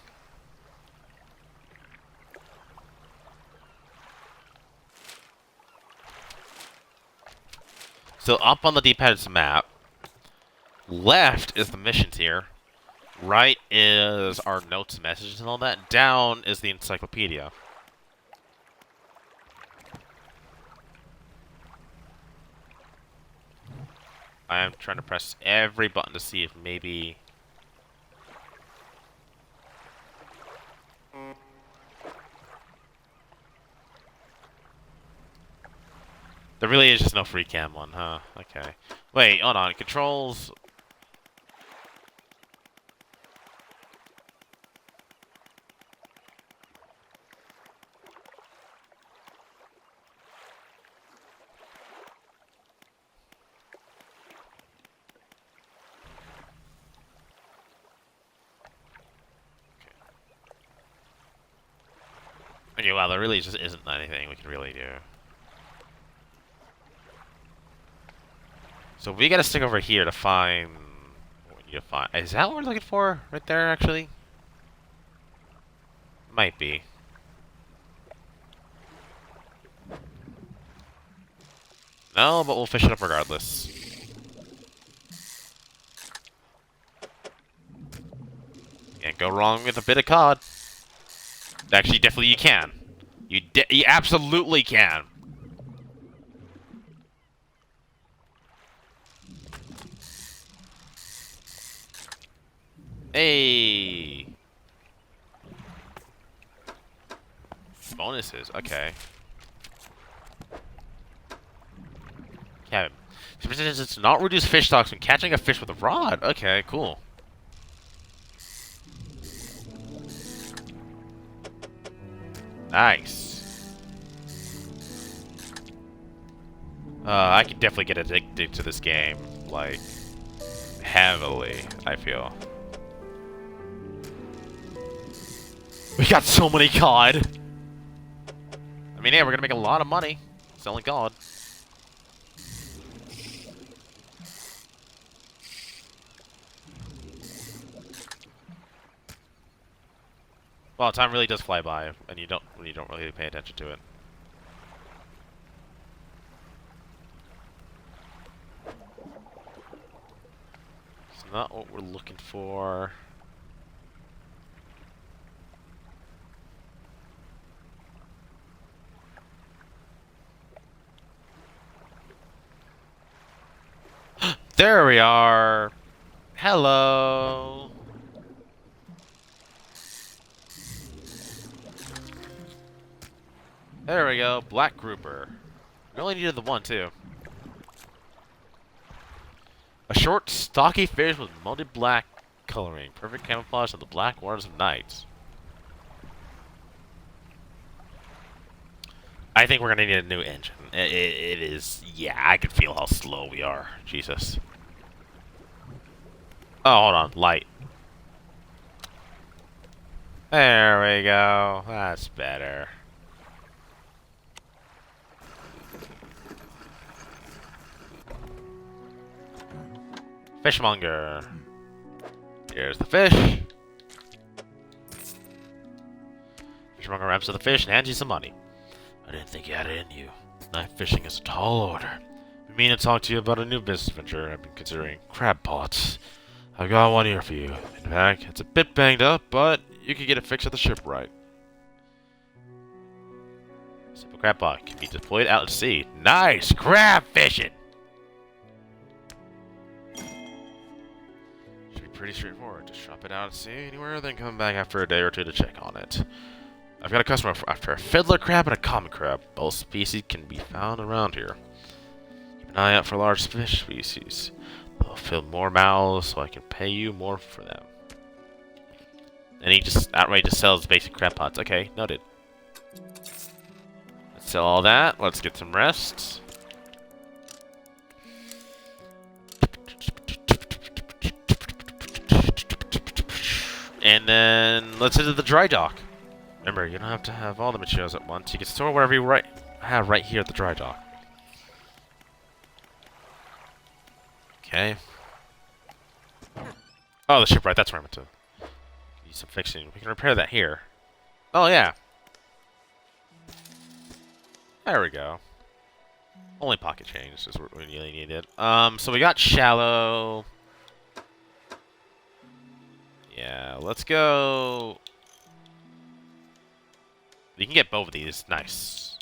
So up on the D-pad is the map. Left is the missions here. Right is our notes and messages and all that. Down is the encyclopedia. I am trying to press every button to see if maybe... There really is just no free cam one, huh? Okay. Wait, hold on. Controls... Okay, wow, there really just isn't anything we can really do. So we gotta stick over here to find what we need to find. Is that what we're looking for? Right there, actually? Might be. No, but we'll fish it up regardless. Can't go wrong with a bit of cod. Actually, definitely you can. You absolutely can. Hey. Bonuses, okay. Cabin. It's not reduce fish stocks when catching a fish with a rod. Okay, cool. Nice. I can definitely get addicted to this game, like, heavily, I feel. We got so many cod! I mean, yeah, we're gonna make a lot of money selling cod. Well, time really does fly by, and you don't really pay attention to it. It's not what we're looking for. There we are! Hello! There we go, black grouper. We only needed the one, too. A short, stocky fish with molded black coloring. Perfect camouflage of the black waters of night. I think we're gonna need a new engine. It is... Yeah, I can feel how slow we are. Jesus. Oh, hold on. Light. There we go. That's better. Fishmonger. Here's the fish. Fishmonger wraps up the fish and hands you some money. I didn't think you had it in you. Knife fishing is a tall order. I mean to talk to you about a new business venture I've been considering. Crab pots. I've got one here for you. In fact, it's a bit banged up, but you can get it fixed at the shipwright. Simple crab pot can be deployed out at sea. Nice! Crab fishing! Pretty straightforward. Just drop it out at sea anywhere, then come back after a day or two to check on it. I've got a customer after a fiddler crab and a common crab. Both species can be found around here. Keep an eye out for large fish species. They'll fill more mouths, so I can pay you more for them. And he just outright just sells basic crab pots. Okay, noted. Let's sell all that. Let's get some rest. And then let's head to the dry dock. Remember, you don't have to have all the materials at once. You can store whatever you have right here at the dry dock. Okay. Oh, the shipwright. That's where I meant to. Need some fixing. We can repair that here. Oh, yeah. There we go. Only pocket change is what we really needed. So we got shallow. Yeah, let's go. You can get both of these. Nice.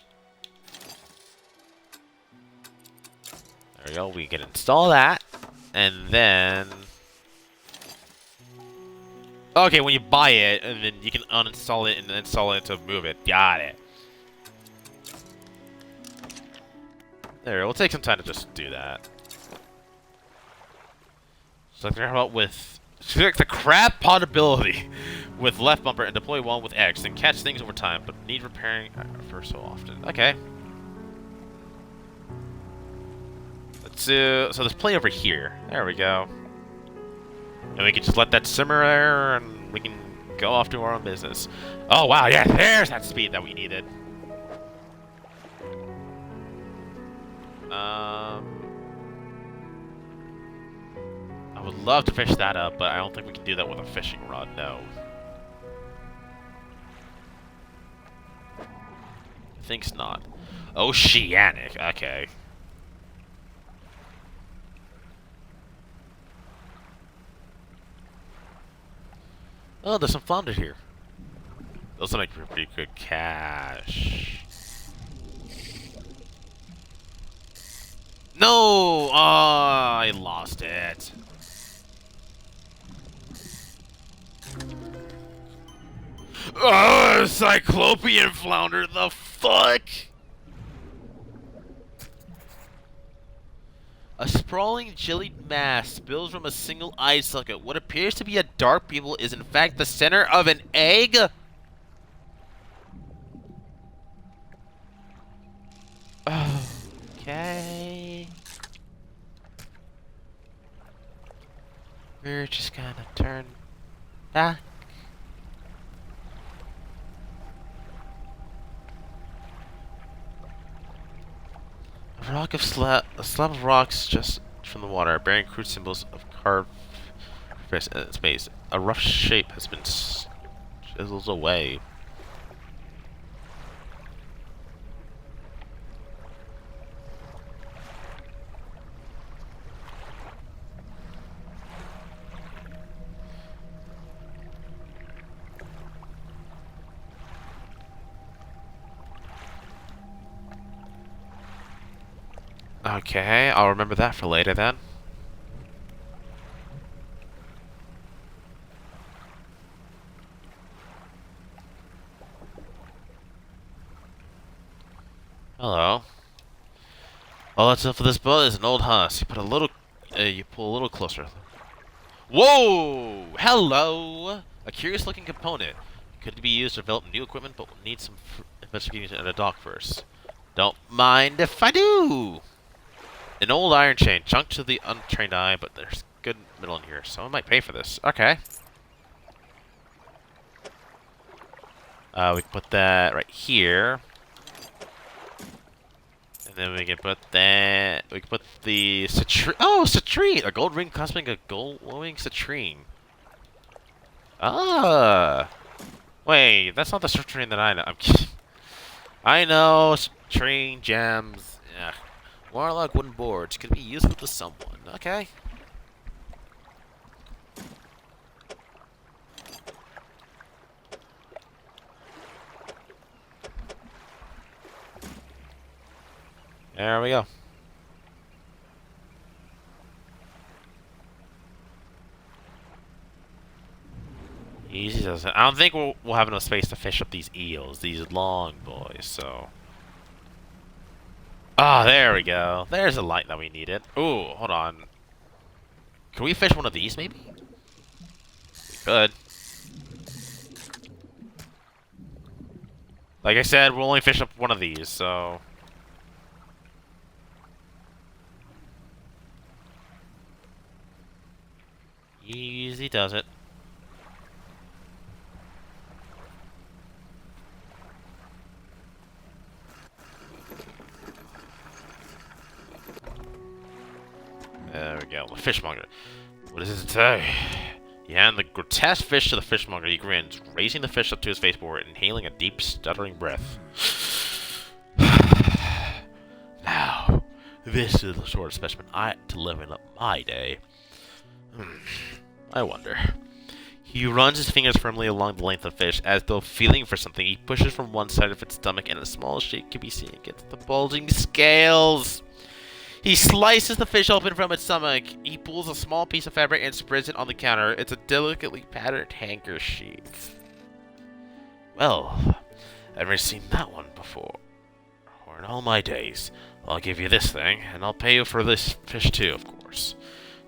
There we go. We can install that. And then... Okay, when you buy it, and then you can uninstall it and install it to move it. Got it. There, we'll take some time to just do that. So how about with... Select the crab pot ability with left bumper and deploy one with X, and catch things over time, but need repairing for so often. Okay. Let's do... So there's play over here. There we go. And we can just let that simmer there, and we can go off to our own business. Oh wow, yeah, there's that speed that we needed. I would love to fish that up, but I don't think we can do that with a fishing rod, no. Think's not. Oceanic, okay. Oh, there's some flounder here. Those will make pretty good cash. No! Oh, I lost it. Oh, cyclopean flounder, the fuck? A sprawling jellied mass spills from a single eye socket. What appears to be a dark pupil is in fact the center of an egg? Okay. We're just gonna turn back. A slab of rocks just from the water, bearing crude symbols of carved space. A rough shape has been chiseled away. Okay, I'll remember that for later then. Hello. All that's up for this boat is an old husk. You pull a little closer. Whoa! Hello! A curious-looking component. Could be used to develop new equipment, but will need some investigation at a dock first. Don't mind if I do! An old iron chain, chunked to the untrained eye, but there's good metal in here. Someone might pay for this. Okay. We can put that right here. And then we can put that... We can put the citrine... Oh, citrine! A gold ring costing a glowing citrine. Ah! Wait, that's not the citrine that I know. I'm kidding. I know, citrine, gems... Yeah. Warlock wooden boards could be useful to someone. Okay. There we go. Easy does it. I don't think we'll have enough space to fish up these eels, these long boys, so... Ah, there we go. There's a light that we needed. Ooh, hold on. Can we fish one of these, maybe? We could. Like I said, we'll only fish up one of these, so... Easy does it. There we go. The fishmonger. What does it say? You hand the grotesque fish to the fishmonger. He grins, raising the fish up to his face before inhaling a deep, stuttering breath. Now, this is the sort of specimen I ought to liven up my day. I wonder. He runs his fingers firmly along the length of the fish, as though feeling for something. He pushes from one side of its stomach, and a small shake can be seen against the bulging scales. He slices the fish open from its stomach. He pulls a small piece of fabric and spreads it on the counter. It's a delicately patterned handkerchief. Well, I've never seen that one before. Or in all my days. I'll give you this thing, and I'll pay you for this fish too, of course.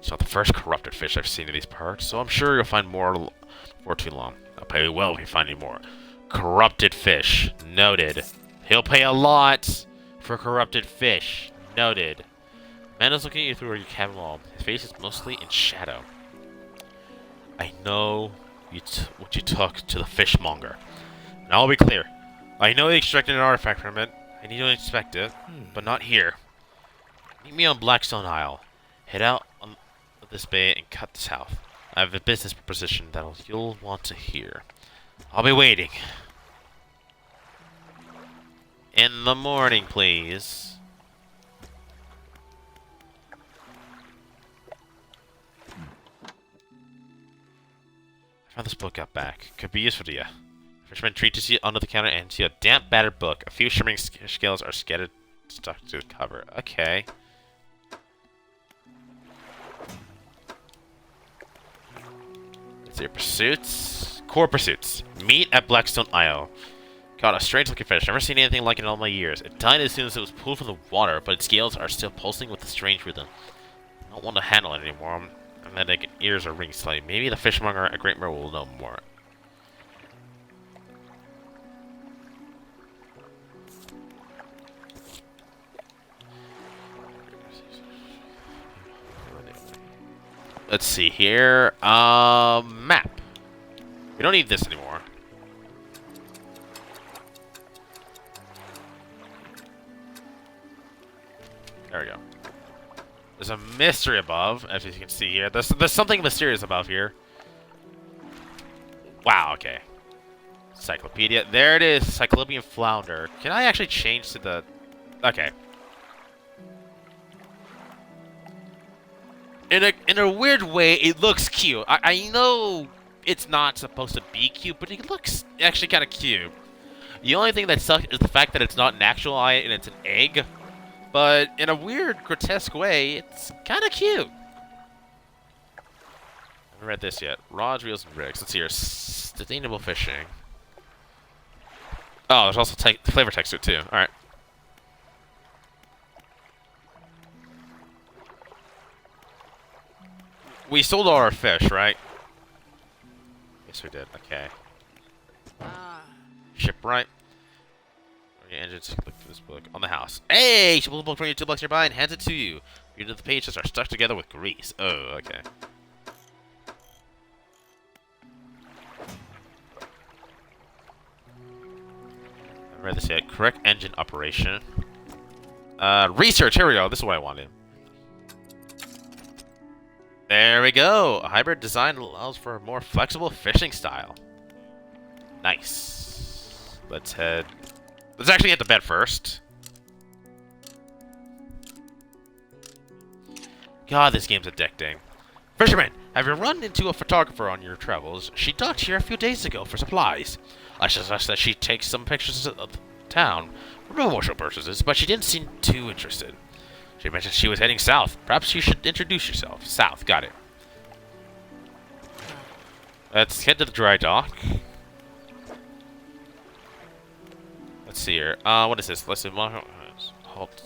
It's not the first corrupted fish I've seen in these parts, so I'm sure you'll find more before too long. I'll pay you well if you find any more. Corrupted fish. Noted. He'll pay a lot for corrupted fish. Noted. Man is looking at you through your cabin wall. His face is mostly in shadow. I know what you took to the fishmonger. Now I'll be clear. I know they extracted an artifact from it. I need to inspect it, but not here. Meet me on Blackstone Isle. Head out on this bay and cut south. I have a business proposition that you'll want to hear. I'll be waiting. In the morning, please. I found this book out back. Could be useful to you. Fisherman treats you under the counter and see a damp, battered book. A few shimmering scales are scattered, stuck to the cover. Okay. Let's see your pursuits. Core pursuits. Meet at Blackstone Isle. God, a strange looking fish. Never seen anything like it in all my years. It died as soon as it was pulled from the water, but its scales are still pulsing with a strange rhythm. I don't want to handle it anymore. I'm letting ears are ringing slightly. Maybe the fishmonger at Great Mirror will know more. Let's see here. Map. We don't need this anymore. There we go. There's a mystery above, as you can see here. There's something mysterious above here. Wow, okay. Cyclopedia. There it is. Cyclopean flounder. Can I actually change to the... Okay. In a weird way, it looks cute. I know it's not supposed to be cute, but it looks actually kind of cute. The only thing that sucks is the fact that it's not an actual eye and it's an egg. But in a weird, grotesque way, it's kind of cute. I haven't read this yet. Rods, reels, and rigs. Let's see here. Sustainable fishing. Oh, there's also flavor text to it, too. Alright. We sold all our fish, right? Yes, we did. Okay. Shipwright. Engines, look through this book. On the house. Hey! She pulls the book from your 2 blocks nearby and hands it to you. Read the pages are stuck together with grease. Oh, okay. I read this yet. Correct engine operation. Research! Here we go. This is what I wanted. There we go. A hybrid design allows for a more flexible fishing style. Nice. Let's head... Let's actually head to bed first. God, this game's addicting. Fisherman, have you run into a photographer on your travels? She docked here a few days ago for supplies. I suggest that she takes some pictures of the town for promotional purposes, but she didn't seem too interested. She mentioned she was heading south. Perhaps you should introduce yourself. South, got it. Let's head to the dry dock. Let's see here. What is this? Let's see. Hold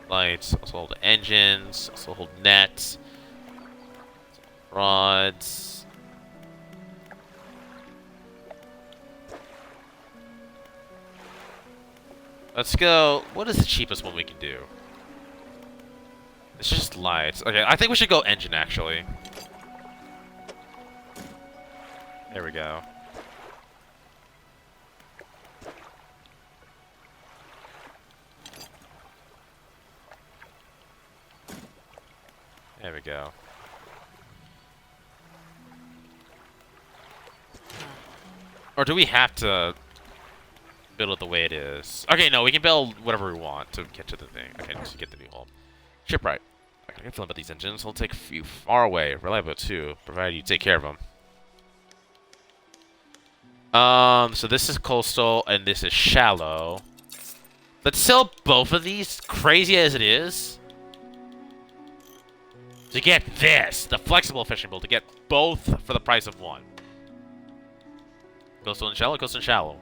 lights. Also hold engines. Also hold nets. Rods. Let's go. What is the cheapest one we can do? It's just lights. Okay, I think we should go engine, actually. There we go. There we go. Or do we have to build it the way it is? Okay, no, we can build whatever we want to get to the thing. Okay, let's get the new home. Shipwright. I can feel about these engines. They'll take you far away. Reliable too, provided you take care of them. So this is coastal and this is shallow. Let's sell both of these, crazy as it is, to get this, the flexible fishing boat, to get both for the price of one. Coastal and shallow, coastal and shallow.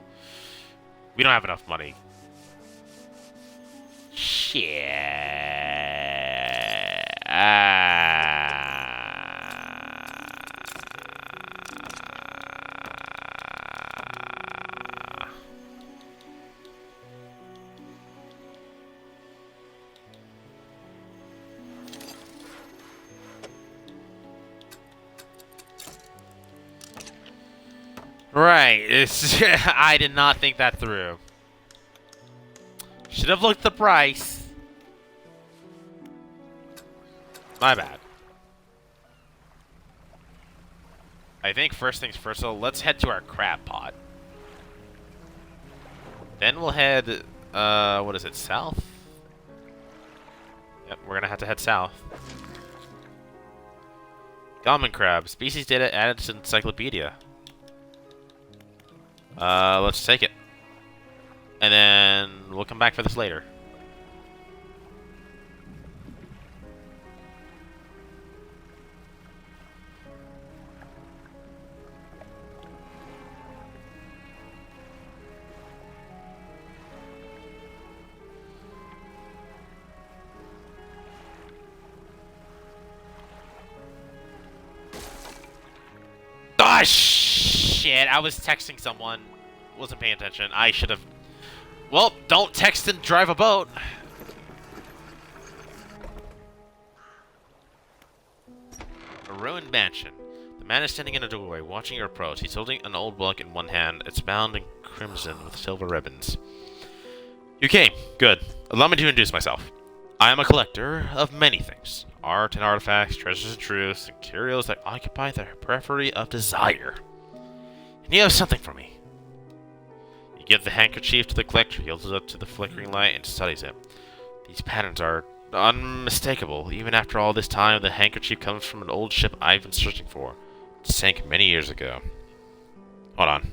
We don't have enough money. Shit. Right. It's I did not think that through. Should have looked at the price. My bad. I think first things first, so let's head to our crab pot. Then we'll head, what is it, south? Yep, we're gonna have to head south. Common crab, species data added to encyclopedia. Let's take it. And then we'll come back for this later. Ah, shit! I was texting someone. Wasn't paying attention. I should have... Well, don't text and drive a boat. A ruined mansion. The man is standing in a doorway, watching your approach. He's holding an old book in one hand. It's bound in crimson with silver ribbons. You came. Good. Allow me to introduce myself. I am a collector of many things. Art and artifacts, treasures and truths, and curios that occupy the periphery of desire. And you have something for me. You give the handkerchief to the collector, he holds it up to the flickering light and studies it. These patterns are unmistakable. Even after all this time, the handkerchief comes from an old ship I've been searching for. It sank many years ago. Hold on.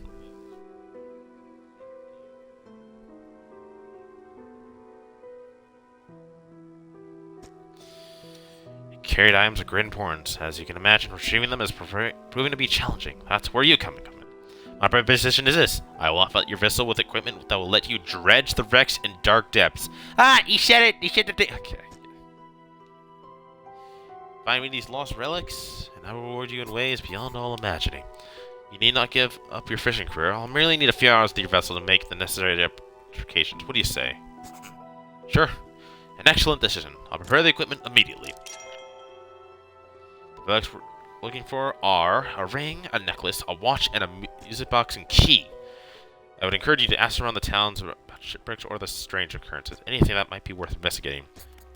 Carried items of great importance. As you can imagine, retrieving them is proving to be challenging. That's where you come in. My proposition is this. I will outfit your vessel with equipment that will let you dredge the wrecks in dark depths. Ah, you said it! You said the thing! Okay. Find me these lost relics, and I will reward you in ways beyond all imagining. You need not give up your fishing career. I'll merely need a few hours with your vessel to make the necessary applications. What do you say? Sure. An excellent decision. I'll prepare the equipment immediately. The relics we're looking for are a ring, a necklace, a watch, and a music box and key. I would encourage you to ask around the towns about shipwrecks or the strange occurrences. Anything that might be worth investigating.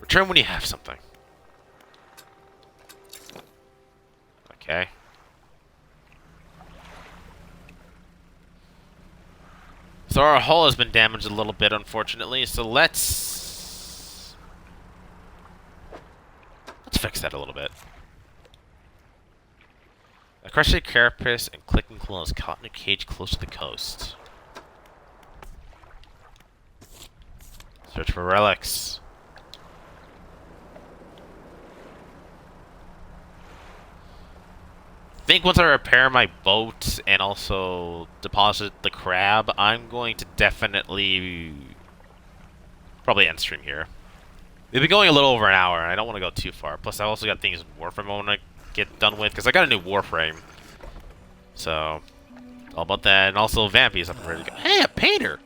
Return when you have something. Okay. So our hull has been damaged a little bit, unfortunately, so let's fix that a little bit. A crushed carapace and clicking claws caught in a cage close to the coast. Search for relics. I think once I repair my boat and also deposit the crab, I'm going to definitely probably end stream here. We've been going a little over an hour, and I don't want to go too far. Plus, I also got things in Warframe I want to get done with, because I got a new Warframe. So, all about that. And also, Vampy's up and ready to go. Hey, a painter!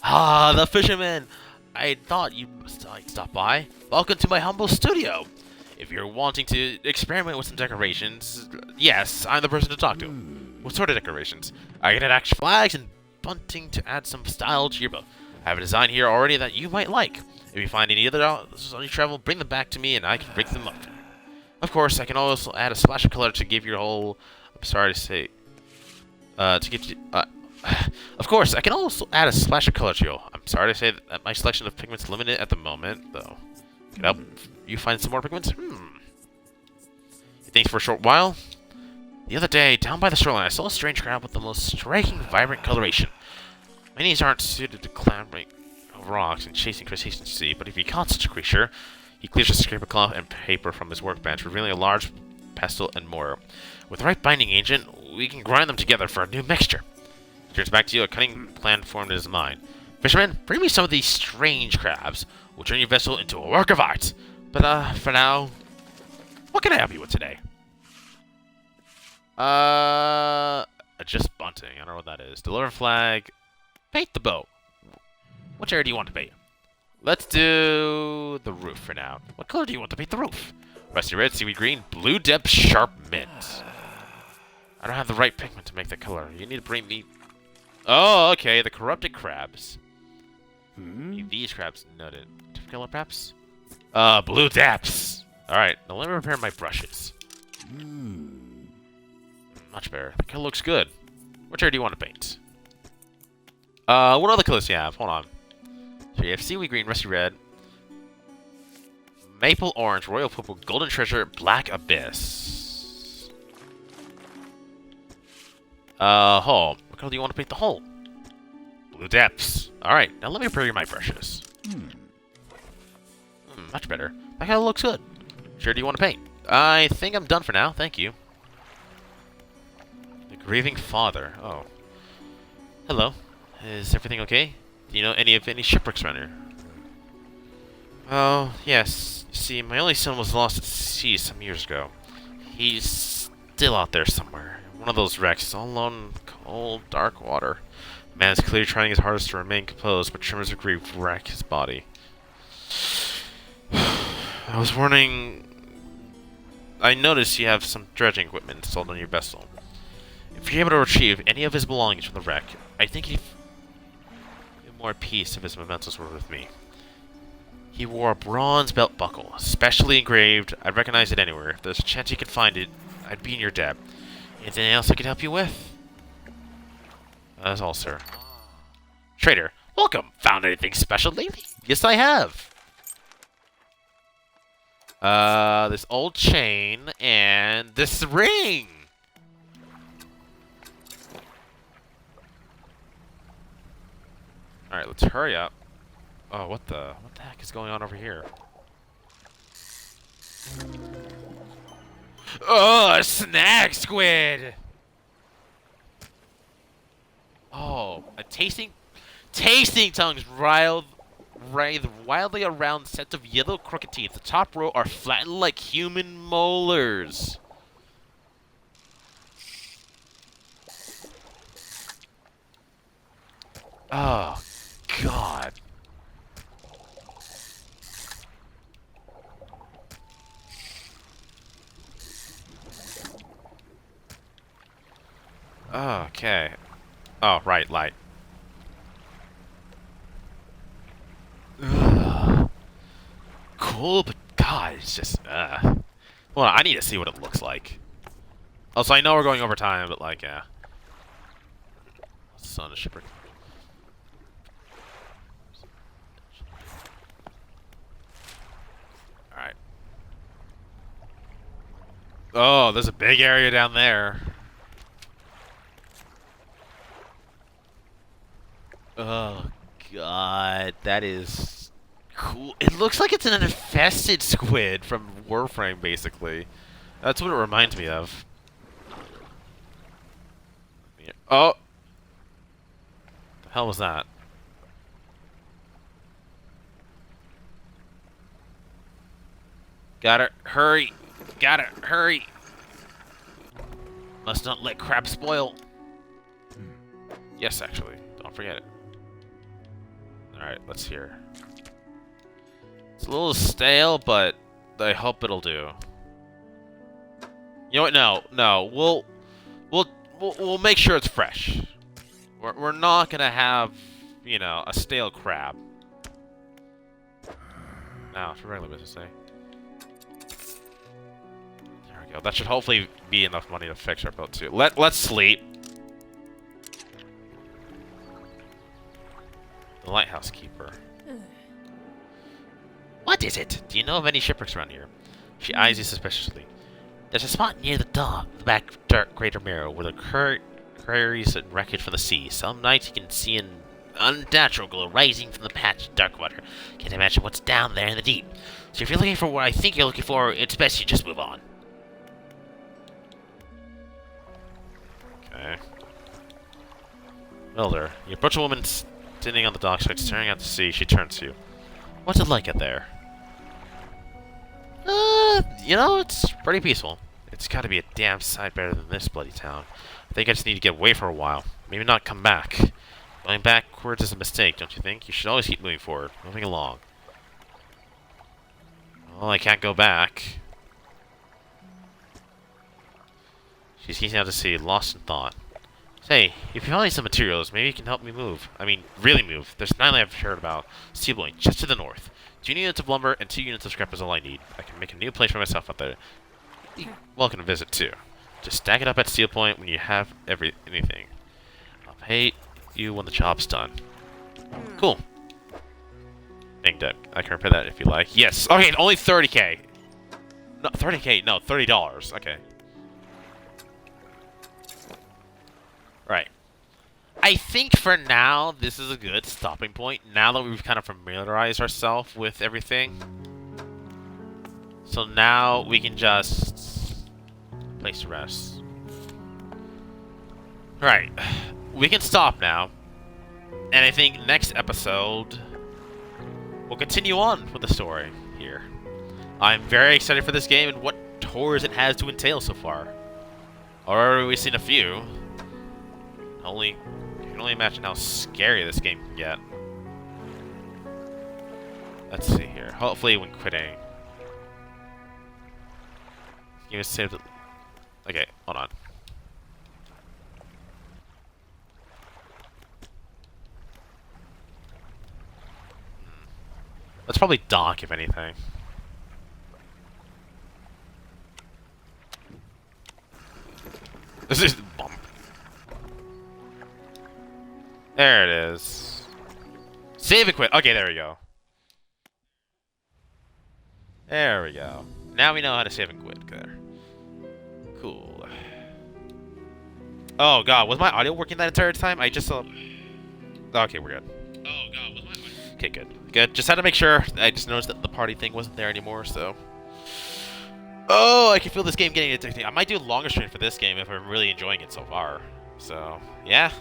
Ah, the fisherman! I thought you'd stop by. Welcome to my humble studio. If you're wanting to experiment with some decorations, yes, I'm the person to talk to. What sort of decorations? I can add action flags and bunting to add some style to your boat. I have a design here already that you might like. If you find any other on your travel, bring them back to me and I can rig them up. Of course, I can also add a splash of color to give your whole... I'm sorry to say... to give you... of course, I can also add a splash of color to you. I'm sorry to say that my selection of pigments is limited at the moment, though. Can help you find some more pigments? Thanks for a short while. The other day, down by the shoreline, I saw a strange crab with the most striking, vibrant coloration. Many aren't suited to clambering over rocks and chasing crustaceans to sea, but if you caught such a creature, he clears a scrape of cloth and paper from his workbench, revealing a large pestle and mortar. With the right binding agent, we can grind them together for a new mixture. He turns back to you, a cunning plan formed in his mind. Fisherman, bring me some of these strange crabs. We'll turn your vessel into a work of art. But, for now, what can I help you with today? Just bunting. I don't know what that is. Deliver flag. Paint the boat. Which area do you want to paint? Let's do the roof for now. What color do you want to paint the roof? Rusty red, seaweed green, blue depth, sharp mint. I don't have the right pigment to make that color. You need to bring me... Oh, okay, the corrupted crabs. These crabs noted. Different color, perhaps? Blue depths! Alright, now let me repair my brushes. Much better. The color looks good. Which area do you want to paint? What other colors do you have? Hold on. So you have seaweed green, rusty red, maple orange, royal purple, golden treasure, black abyss. Hole. What color do you want to paint the hole? Blue depths. Alright, now let me prepare my brushes. Much better. That kind of looks good. Sure, do you want to paint? I think I'm done for now, thank you. The grieving father. Oh. Hello. Is everything okay? Do you know any shipwrecks around here? Oh, yes. See, my only son was lost at sea some years ago. He's still out there somewhere. One of those wrecks, all alone in cold, dark water. Man is clearly trying his hardest to remain composed, but tremors of grief wreck his body. I was wondering... I noticed you have some dredging equipment installed on your vessel. If you're able to retrieve any of his belongings from the wreck, I think he'd feel more at peace if his mementos were with me. He wore a bronze belt buckle, specially engraved. I'd recognize it anywhere. If there's a chance you could find it, I'd be in your debt. Anything else I could help you with? That's all, sir. Trader, welcome. Found anything special lately? Yes, I have. This old chain and this ring. All right, let's hurry up. Oh, what the heck is going on over here? Oh, a snack squid. Oh, a tasting tongues writhe wildly around sets of yellow crooked teeth. The top row are flattened like human molars. Oh, God. Okay. Oh, right, light. Ugh. Cool, but God, it's just, Well, I need to see what it looks like. Also, I know we're going over time, but like, yeah. Son of shipwreck. Alright. Oh, there's a big area down there. Oh, God, that is cool. It looks like it's an infested squid from Warframe, basically. That's what it reminds me of. Oh! The hell was that? Gotta hurry! Gotta hurry! Must not let crab spoil. Yes, actually. Don't forget it. Alright, let's hear. It's a little stale, but I hope it'll do. You know what? No. We'll make sure it's fresh. We're not gonna have, you know, a stale crab. Now, for regular business, eh? There we go. That should hopefully be enough money to fix our boat too. Let's sleep. The lighthouse keeper. What is it? Do you know of any shipwrecks around here? She eyes you suspiciously. There's a spot near the dock, the back dark crater mirror, where the quarries and wreckage from the sea. Some nights you can see an unnatural glow rising from the patch of dark water. Can't imagine what's down there in the deep. So if you're looking for what I think you're looking for, it's best you just move on. Okay. Elder, you approach a woman standing on the dockside, staring out to sea. She turns to you. What's it like out there? You know, it's pretty peaceful. It's gotta be a damn sight better than this bloody town. I think I just need to get away for a while. Maybe not come back. Going backwards is a mistake, don't you think? You should always keep moving forward, moving along. Well, I can't go back. She's gazing out to sea, lost in thought. Say, if you find some materials, maybe you can help me move. I mean, really move. There's an island I've heard about. Steel Point, just to the north. 2 units of lumber and 2 units of scrap is all I need. I can make a new place for myself out there. You're welcome to visit, too. Just stack it up at Steel Point when you have anything. I'll pay you when the job's done. Cool. Dang that. I can repair that if you like. Yes! Okay, only 30k! No, 30k, no, $30. Okay. Right. I think for now, this is a good stopping point, now that we've kind of familiarized ourselves with everything. So now we can just place to rest. Right. We can stop now. And I think next episode, we'll continue on with the story here. I'm very excited for this game and what tours it has to entail so far. Already we've seen a few. You can only imagine how scary this game can get. Let's see here. Hopefully when quitting. You save the... Okay, hold on. Let's probably dock, if anything. This is... Bump. There it is. Save and quit. Okay, there we go. There we go. Now we know how to save and quit. There. Cool. Oh god, was my audio working that entire time? I just saw... Okay, we're good. Oh god, was my audio... Okay, good. Good. Just had to make sure. I just noticed that the party thing wasn't there anymore, so... Oh, I can feel this game getting addicting. I might do a longer stream for this game if I'm really enjoying it so far. So, yeah.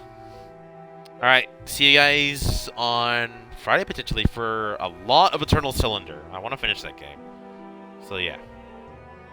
Alright, see you guys on Friday, potentially, for a lot of Eternal Cylinder. I want to finish that game. So, yeah.